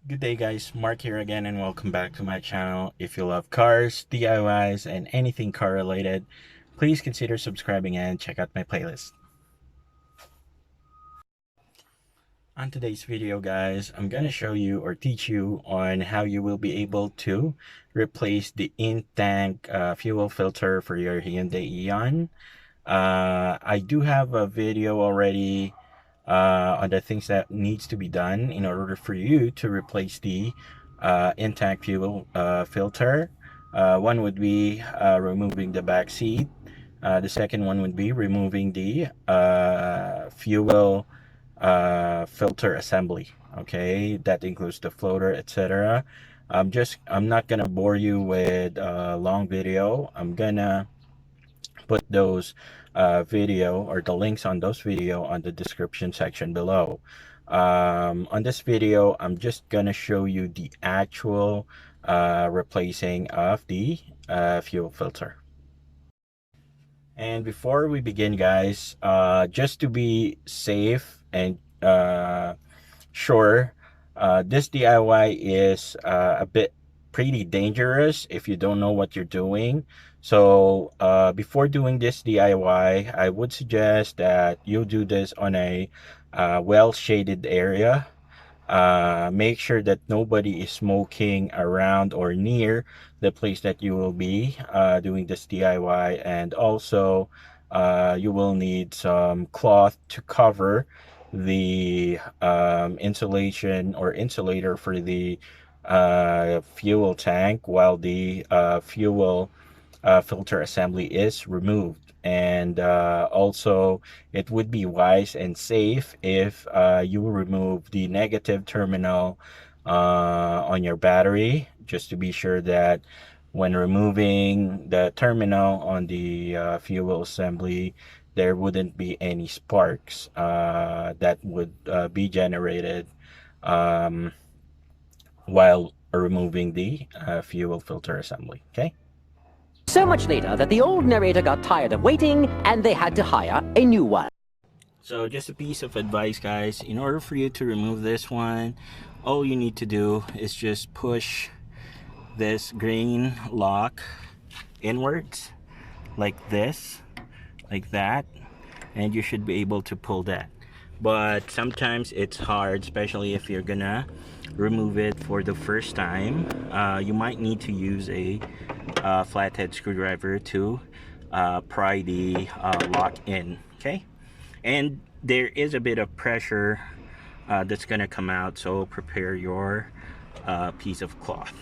Good day guys, Mark here again and welcome back to my channel. If you love cars, DIYs, and anything car related, please consider subscribing and check out my playlist. On today's video guys, I'm gonna show you or teach you on how you will be able to replace the in-tank fuel filter for your Hyundai Eon. I do have a video already on the things that needs to be done in order for you to replace the in-tank fuel filter. One would be removing the back seat. The second one would be removing the fuel filter assembly. Okay, that includes the floater, etc. I'm not gonna bore you with a long video. I'm gonna put those video or the links on those video on the description section below. On this video, I'm just gonna show you the actual replacing of the fuel filter. And before we begin guys, just to be safe and sure, this DIY is a bit pretty dangerous if you don't know what you're doing. So before doing this DIY, I would suggest that you do this on a well shaded area. Make sure that nobody is smoking around or near the place that you will be doing this DIY. And also you will need some cloth to cover the insulation or insulator for the fuel tank while the fuel filter assembly is removed. And also it would be wise and safe if you remove the negative terminal on your battery, just to be sure that when removing the terminal on the fuel assembly, there wouldn't be any sparks that would be generated um, while removing the fuel filter assembly. Okay. So much later that the old narrator got tired of waiting and they had to hire a new one. So just a piece of advice guys, in order for you to remove this one, all you need to do is just push this green lock inwards like this, like that, and you should be able to pull that. But sometimes it's hard, especially if you're gonna remove it for the first time. You might need to use a flathead screwdriver to pry the lock in. Okay, and there is a bit of pressure that's gonna come out, so prepare your piece of cloth.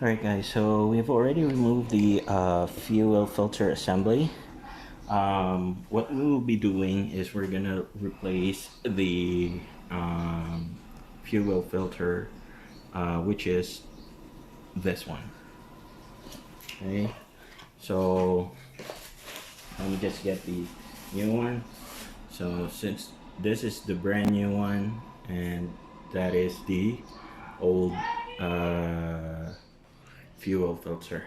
Alright guys, so we've already removed the fuel filter assembly. What we will be doing is we're gonna replace the fuel filter, which is this one. Okay, so let me just get the new one. So since this is the brand new one and that is the old fuel filter,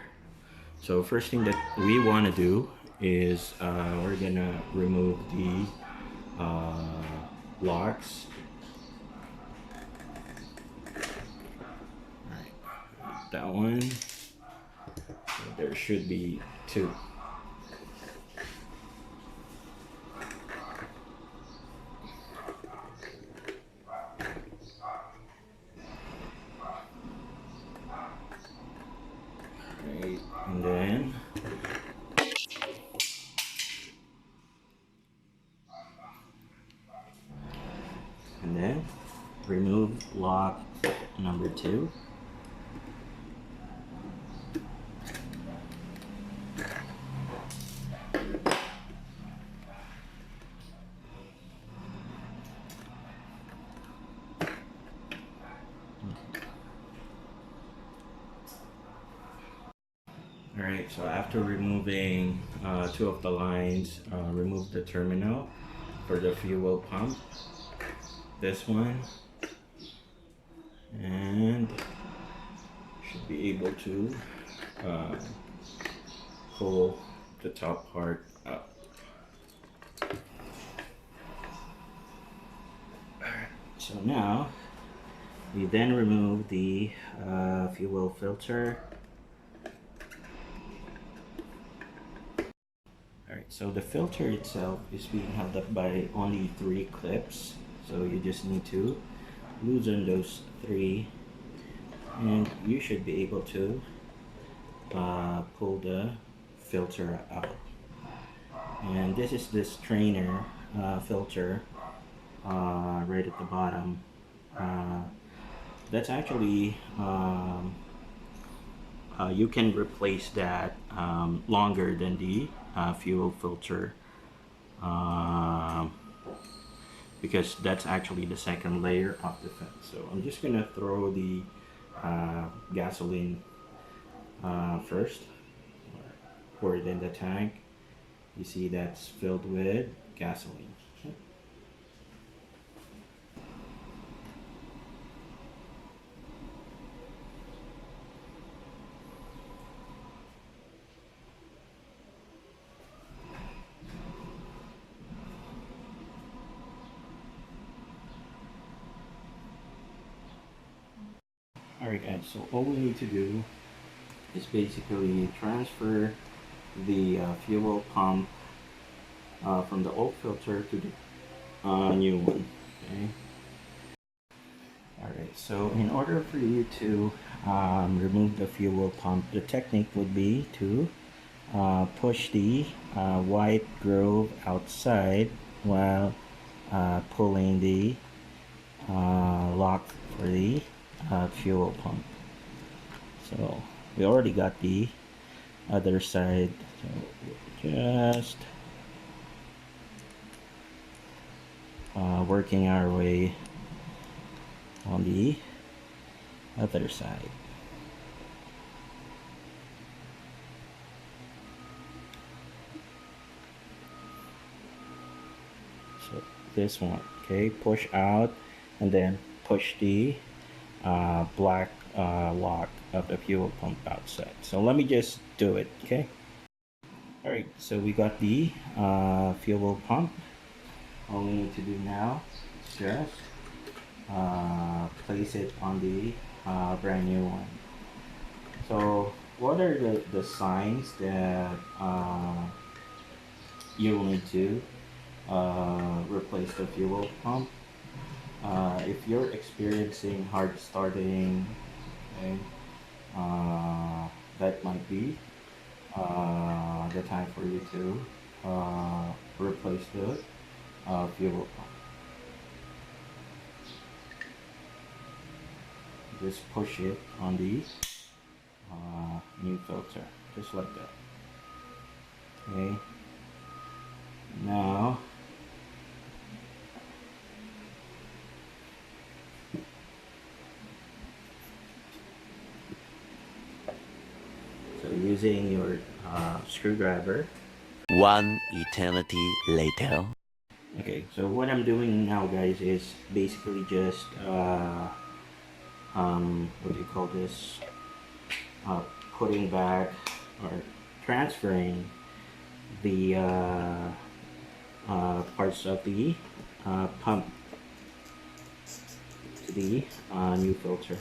so first thing that we want to do is we're gonna remove the locks. Alright, that one. So there should be two. Right, and then remove lock number 2. Alright, so after removing 2 of the lines, remove the terminal for the fuel pump, this one, and should be able to pull the top part up. so now we then remove the fuel filter. Alright, so the filter itself is being held up by only 3 clips, so you just need to loosen those 3 and you should be able to pull the filter out. And this is the strainer filter right at the bottom. That's actually you can replace that longer than the fuel filter, because that's actually the second layer of the fence. So I'm just gonna throw the gasoline first, pour it in the tank. You see that's filled with gasoline. Alright guys, so all we need to do is basically transfer the fuel pump from the old filter to the new one. Okay. Alright, so in order for you to remove the fuel pump, the technique would be to push the white groove outside while pulling the lock for the fuel pump. So we already got the other side, so just working our way on the other side. So this one, okay, push out and then push the black lock of the fuel pump outside. So let me just do it, okay? Alright, so we got the fuel pump. All we need to do now is just place it on the brand new one. So what are the signs that you will need to replace the fuel pump? If you're experiencing hard starting, okay, that might be the time for you to replace the fuel pump. Just push it on the new filter, just like that. Okay. Now so using your screwdriver. One eternity later. Okay, so what I'm doing now, guys, is basically just what do you call this? Putting back or transferring the parts of the pump to the new filter.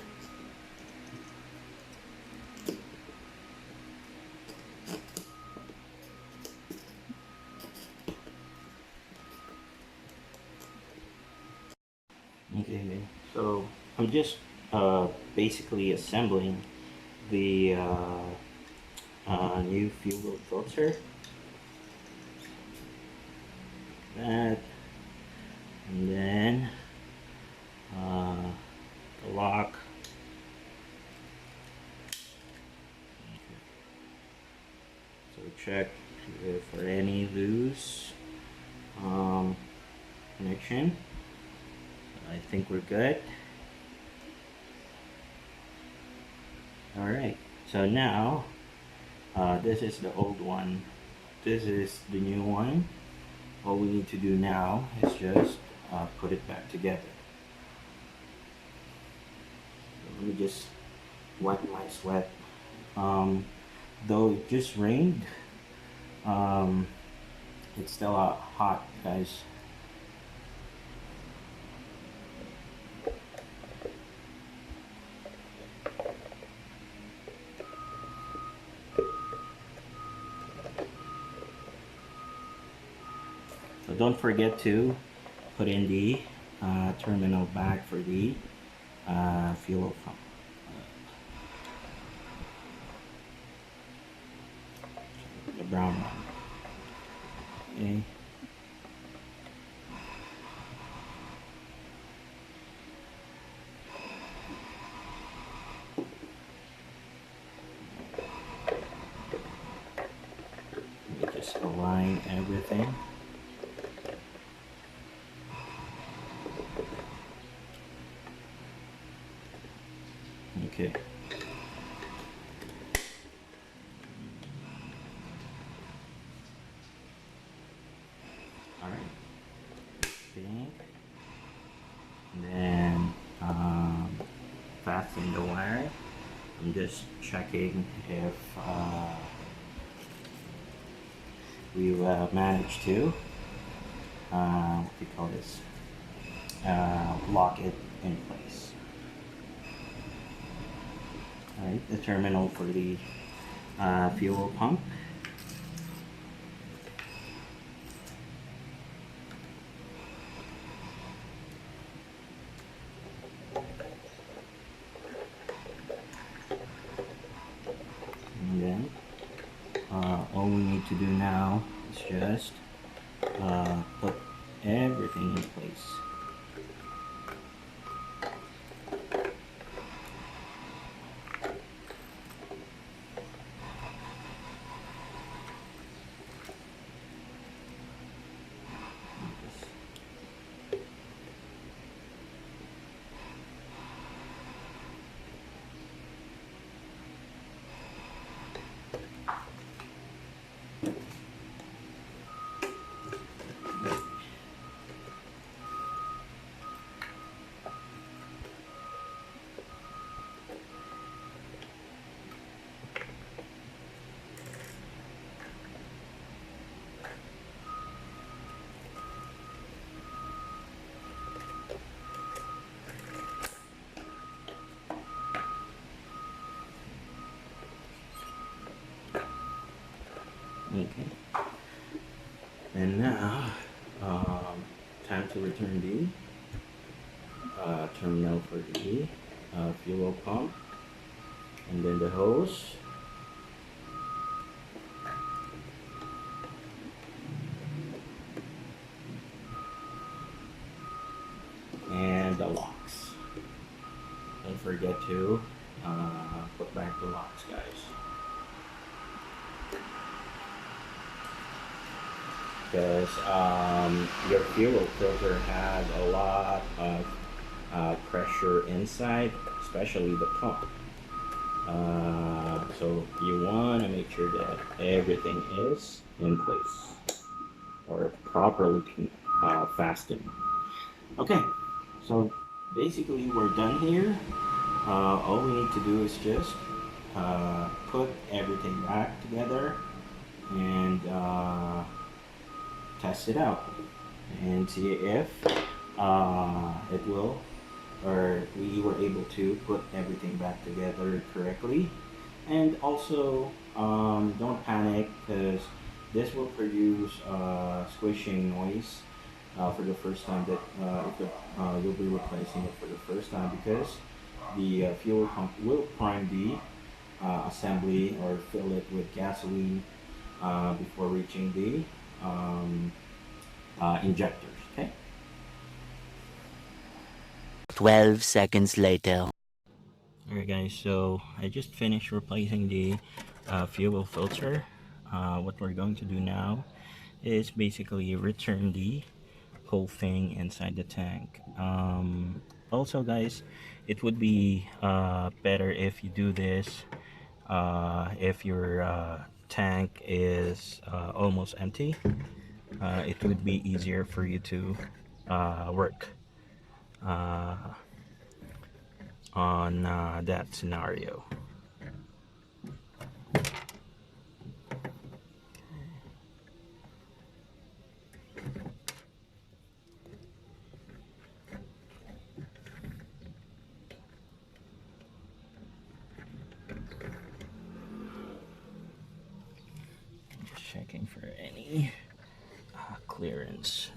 Okay, so I'm just basically assembling the new fuel filter. That, and then the lock. So check for any loose connection. I think we're good. Alright, so now this is the old one, this is the new one. All we need to do now is just put it back together. So let me just wipe my sweat. Though it just rained, it's still hot, guys. don't forget to put in the terminal back for the fuel pump. The brown one. Okay. Let me just align everything. Okay. All right. Okay. And then fasten the wire. I'm just checking if we've managed to what do you call this? Lock it in place. All right, the terminal for the fuel pump. And then all we need to do now is just put everything in place. Okay. And now, time to return the terminal for the fuel pump, and then the hose, and the locks. Don't forget to put back the locks, guys. Because your fuel filter has a lot of pressure inside, especially the pump. So you want to make sure that everything is in place or properly fastened. Okay, so basically we're done here. All we need to do is just put everything back together and test it out and see if it will, or we were able to put everything back together correctly. And also don't panic, because this will produce squishing noise for the first time that you'll be replacing it for the first time, because the fuel pump will prime the assembly or fill it with gasoline before reaching the injectors. Okay. 12 seconds later. Alright guys, so I just finished replacing the fuel filter. What we're going to do now is basically return the whole thing inside the tank. Also guys, it would be better if you do this if your tank is almost empty. It would be easier for you to work on that scenario. Just checking for any clearance.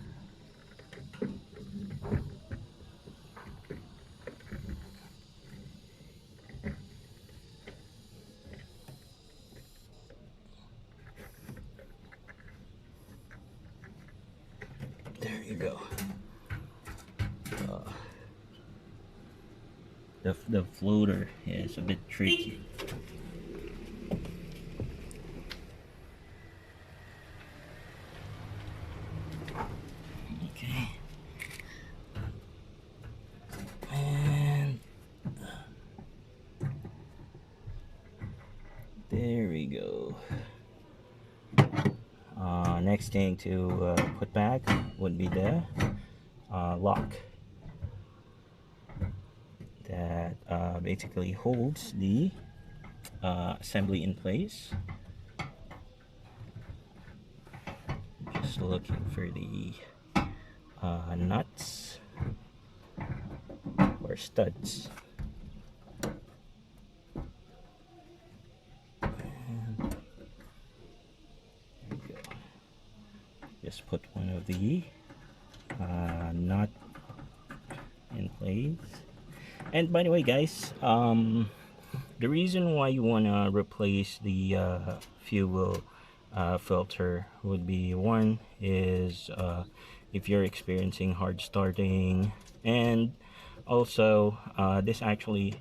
There you go. The floater is a bit tricky. Okay. And there we go. Next thing to put back would be the lock that basically holds the assembly in place. Just looking for the nuts or studs. And there we go. Just put one of the nut in place. And by the way, guys, the reason why you want to replace the fuel filter would be, one is if you're experiencing hard starting, and also this actually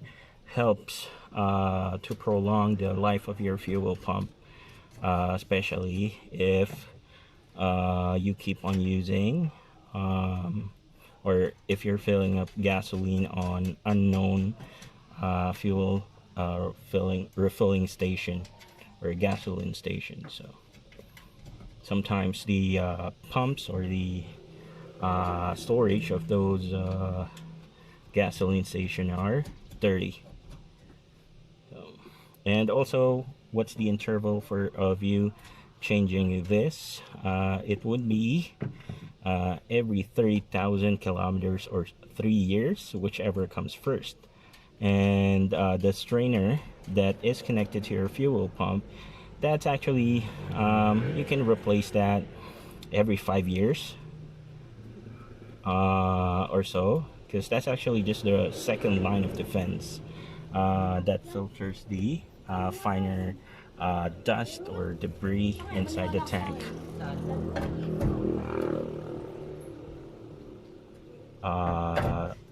helps to prolong the life of your fuel pump, especially if you keep on using or if you're filling up gasoline on unknown fuel refilling station or gasoline station. So sometimes the pumps or the storage of those gasoline station are dirty. So, and also, what's the interval for of you changing this? It would be every 30,000 kilometers or 3 years, whichever comes first. And the strainer that is connected to your fuel pump, that's actually you can replace that every 5 years or so, because that's actually just the second line of defense that filters the finer dust or debris inside the tank.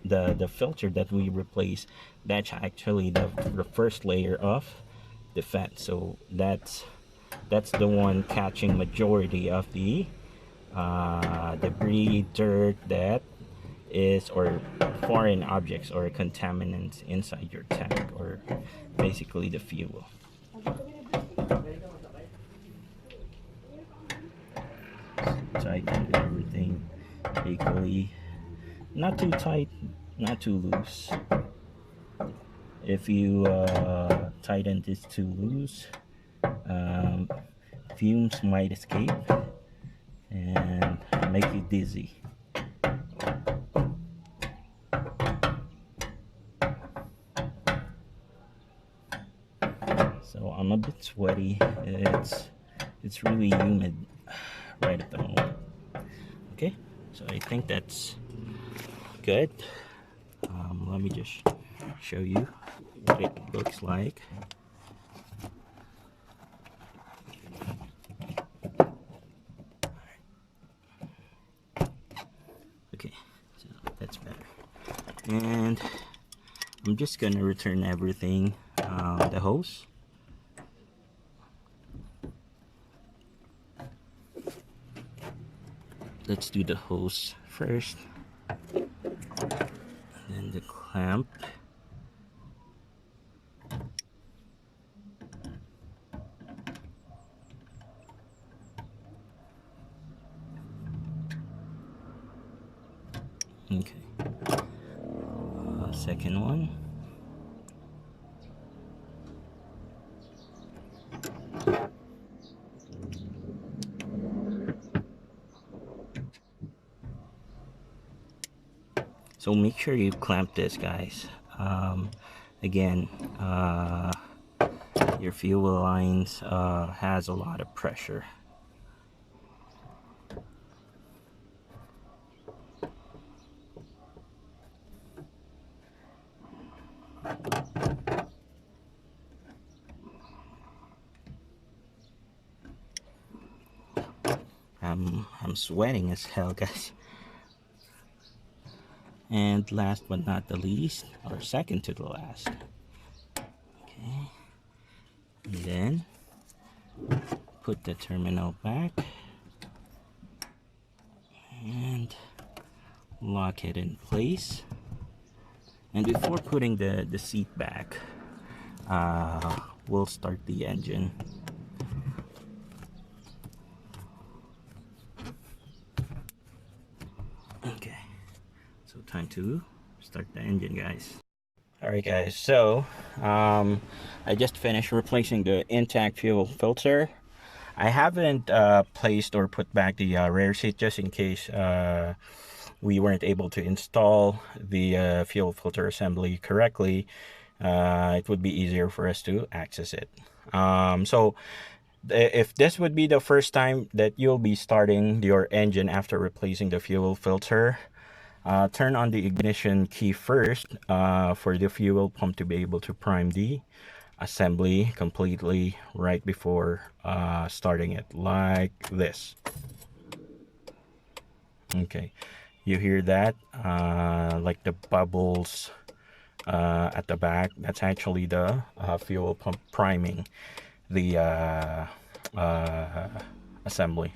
The filter that we replace, that's actually the first layer of defense. So that's the one catching majority of the debris, dirt that is, or foreign objects or contaminants inside your tank, or basically the fuel. Tighten everything equally. Not too tight, not too loose. If you tighten this too loose, fumes might escape and make you dizzy. So I'm a bit sweaty. It's really humid right at the moment. Okay, so I think that's good. Let me just show you what it looks like. Okay, so that's better. And I'm just gonna return everything, the hose. Let's do the hose first, and then the clamp. Okay, second one. So make sure you clamp this, guys. Again, your fuel lines has a lot of pressure. I'm sweating as hell, guys. And last but not the least, or second to the last. Okay. And then put the terminal back and lock it in place. And before putting the seat back, we'll start the engine. Okay, so time to start the engine, guys. Alright guys, so I just finished replacing the intact fuel filter. I haven't placed or put back the rear seat just in case we weren't able to install the fuel filter assembly correctly. It would be easier for us to access it. So if this would be the first time that you'll be starting your engine after replacing the fuel filter, turn on the ignition key first for the fuel pump to be able to prime the assembly completely right before starting it, like this. Okay, you hear that like the bubbles at the back? That's actually the fuel pump priming the assembly.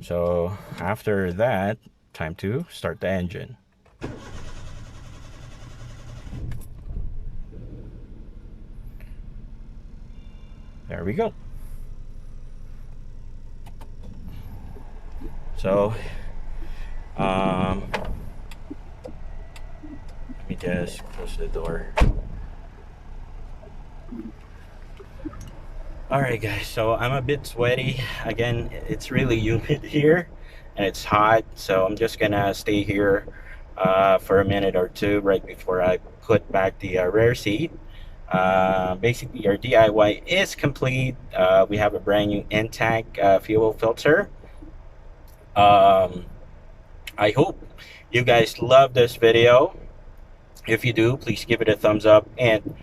So after that, time to start the engine. There we go. So let me just close the door. Alright guys, so I'm a bit sweaty. Again, it's really humid here and it's hot, so I'm just gonna stay here for a minute or two right before I put back the rear seat. Basically our DIY is complete. We have a brand new intact fuel filter. I hope you guys love this video. If you do, please give it a thumbs up and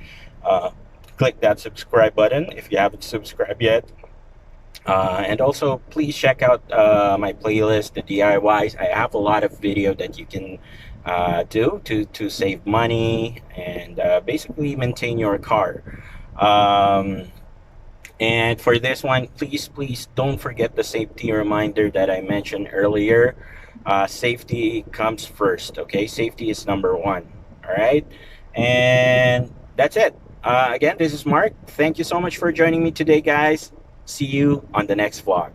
click that subscribe button if you haven't subscribed yet. And also please check out my playlist, the DIYs. I have a lot of video that you can do to save money and basically maintain your car. And for this one, please don't forget the safety reminder that I mentioned earlier. Safety comes first, okay? Safety is number one. All right, and that's it. Again, this is Mark. Thank you so much for joining me today, guys. See you on the next vlog.